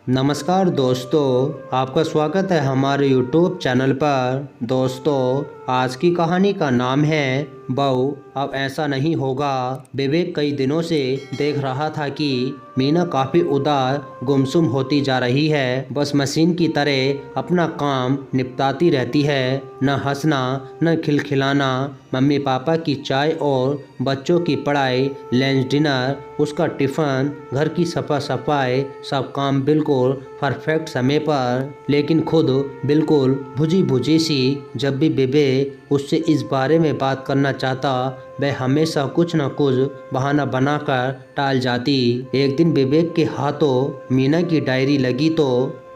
नमस्कार दोस्तों, आपका स्वागत है हमारे YouTube चैनल पर। दोस्तों, आज की कहानी का नाम है बहू अब ऐसा नहीं होगा। विवेक कई दिनों से देख रहा था कि मीना काफ़ी उदास गुमसुम होती जा रही है। बस मशीन की तरह अपना काम निपटाती रहती है, न हंसना न खिलखिलाना। मम्मी पापा की चाय और बच्चों की पढ़ाई, लंच डिनर, उसका टिफ़िन, घर की सफाई, सब काम बिल्कुल परफेक्ट समय पर। लेकिन खुद बिल्कुल बुझी बुझी सी। जब भी विवेक उससे इस बारे में बात करना चाहता, वह हमेशा कुछ न कुछ बहाना बनाकर टाल जाती। एक दिन विवेक के हाथों मीना की डायरी लगी तो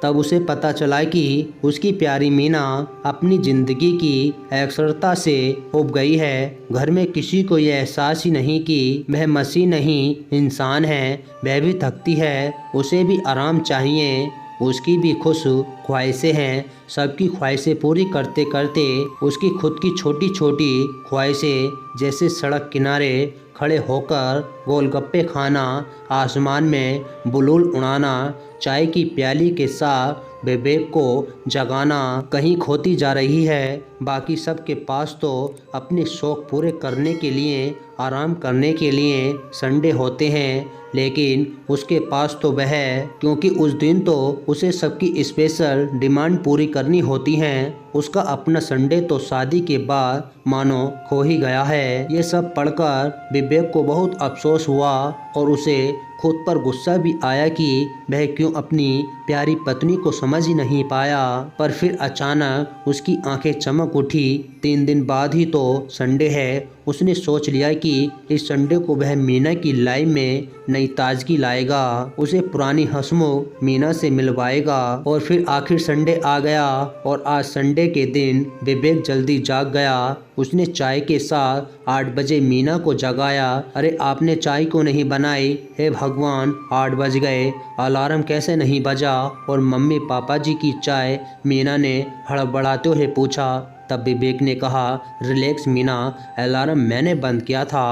तब उसे पता चला कि उसकी प्यारी मीना अपनी जिंदगी की अक्सरता से उब गई है। घर में किसी को यह एहसास ही नहीं कि वह मसीह नहीं इंसान है। वह भी थकती है, उसे भी आराम चाहिए। उसकी भी खुश ख्वाहिशें हैं। सबकी ख्वाहिशें पूरी करते करते उसकी खुद की छोटी छोटी ख्वाहिशें, जैसे सड़क किनारे खड़े होकर गोलगप्पे खाना, आसमान में बुलबुल उड़ाना, चाय की प्याली के साथ विवेक को जगाना, कहीं खोती जा रही है। बाकी सब के पास तो अपने शौक पूरे करने के लिए, आराम करने के लिए संडे होते हैं, लेकिन उसके पास तो वह है, क्योंकि उस दिन तो उसे सबकी स्पेशल डिमांड पूरी करनी होती हैं। उसका अपना संडे तो शादी के बाद मानो खो ही गया है। ये सब पढ़कर विवेक को बहुत अफसोस हुआ और उसे खुद पर गुस्सा भी आया कि वह क्यों अपनी प्यारी पत्नी को समझ ही नहीं पाया। पर फिर अचानक उसकी आंखें चमक उठी। 3 दिन बाद ही तो संडे है। उसने सोच लिया कि इस संडे को वह मीना की लाइफ में नई ताजगी लाएगा, उसे पुरानी हंसमुख मीना से मिलवाएगा। और फिर आखिर संडे आ गया और आज संडे के दिन विवेक जल्दी जाग गया। उसने चाय के साथ 8 बजे मीना को जगाया। अरे आपने चाय क्यों नहीं बनाई? हे भगवान, 8 बज गए, अलार्म कैसे नहीं बजा? और मम्मी पापा जी की चाय? मीना ने हड़बड़ाते हुए पूछा। तब विवेक ने कहा, रिलैक्स मीना, अलार्म मैंने बंद किया था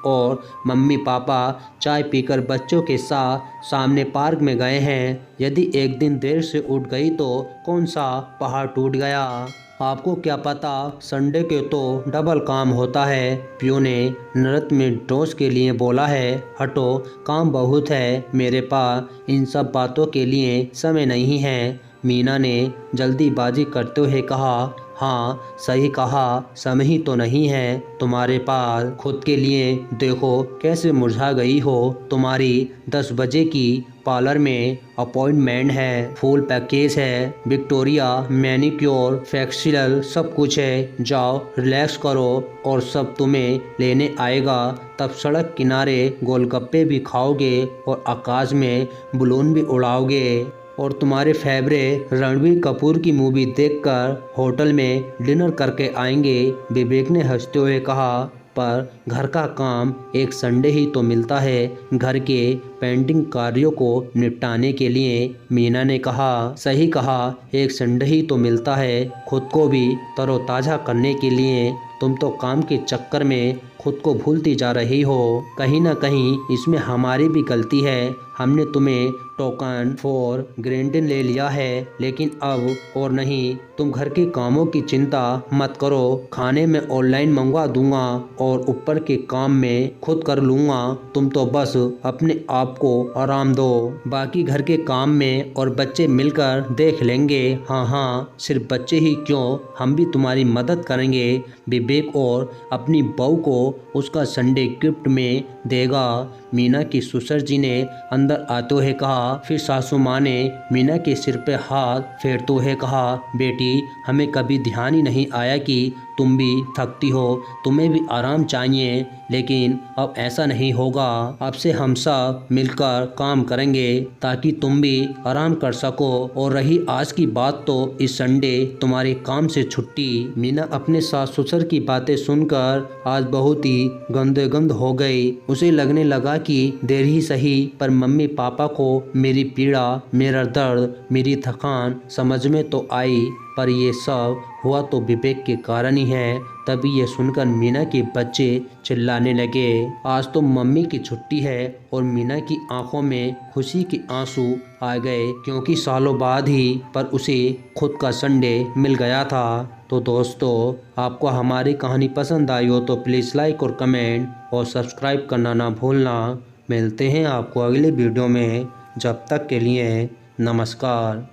और मम्मी पापा चाय पीकर बच्चों के साथ सामने पार्क में गए हैं। यदि एक दिन देर से उठ गई तो कौन सा पहाड़ टूट गया? आपको क्या पता, संडे के तो डबल काम होता है। प्यू ने नृत्य में डोज के लिए बोला है। हटो, काम बहुत है, मेरे पास इन सब बातों के लिए समय नहीं है। मीना ने जल्दीबाजी करते हुए कहा। हाँ सही कहा, समय ही तो नहीं है तुम्हारे पास खुद के लिए। देखो कैसे मुरझा गई हो। तुम्हारी 10 बजे की पार्लर में अपॉइंटमेंट है, फुल पैकेज है, विक्टोरिया मैनिक्योर फेशियल सब कुछ है। जाओ रिलैक्स करो और सब तुम्हें लेने आएगा। तब सड़क किनारे गोलगप्पे भी खाओगे और आकाश में बलून भी उड़ाओगे और तुम्हारे फेवरेट रणबीर कपूर की मूवी देखकर होटल में डिनर करके आएंगे। विवेक ने हंसते हुए कहा। पर घर का काम एक संडे ही तो मिलता है, घर के पेंडिंग कार्यों को निपटाने के लिए। मीना ने कहा। सही कहा, एक संडे ही तो मिलता है खुद को भी तरोताज़ा करने के लिए। तुम तो काम के चक्कर में खुद को भूलती जा रही हो। कहीं ना कहीं इसमें हमारी भी गलती है। हमने तुम्हें टोकन फॉर ग्रांटेड ले लिया है, लेकिन अब और नहीं। तुम घर के कामों की चिंता मत करो, खाने में ऑनलाइन मंगवा दूंगा और ऊपर के काम में खुद कर लूँगा। तुम तो बस अपने आप को आराम दो, बाकी घर के काम में और बच्चे मिलकर देख लेंगे। हाँ हाँ, सिर्फ बच्चे ही क्यों, हम भी तुम्हारी मदद करेंगे। विवेक और अपनी बहू को उसका संडे गिफ्ट में देगा। मीना की ससुर जी ने अंदर आते हुए कहा। फिर सासू माँ ने मीना के सिर पे हाथ फेरते हुए कहा, बेटी हमें कभी ध्यान ही नहीं आया कि तुम भी थकती हो, तुम्हें भी आराम चाहिए। लेकिन अब ऐसा नहीं होगा। अब से हम सब मिलकर काम करेंगे ताकि तुम भी आराम कर सको। और रही आज की बात तो इस संडे तुम्हारे काम से छुट्टी। मीना अपने सास ससुर की बातें सुनकर आज बहुत ही गंद हो गई। उसे लगने लगा कि देर ही सही पर मम्मी पापा को मेरी पीड़ा, मेरा दर्द, मेरी थकान समझ में तो आई, पर ये सब हुआ तो विवेक के कारण ही है। तभी ये सुनकर मीना के बच्चे चिल्लाने लगे। आज तो मम्मी की छुट्टी है और मीना की आंखों में खुशी के आंसू आ गए, क्योंकि सालों बाद ही पर उसे खुद का संडे मिल गया था। तो दोस्तों, आपको हमारी कहानी पसंद आई हो तो प्लीज़ लाइक और कमेंट और सब्सक्राइब करना ना भूलना। मिलते हैं आपको अगले वीडियो में, जब तक के लिए नमस्कार।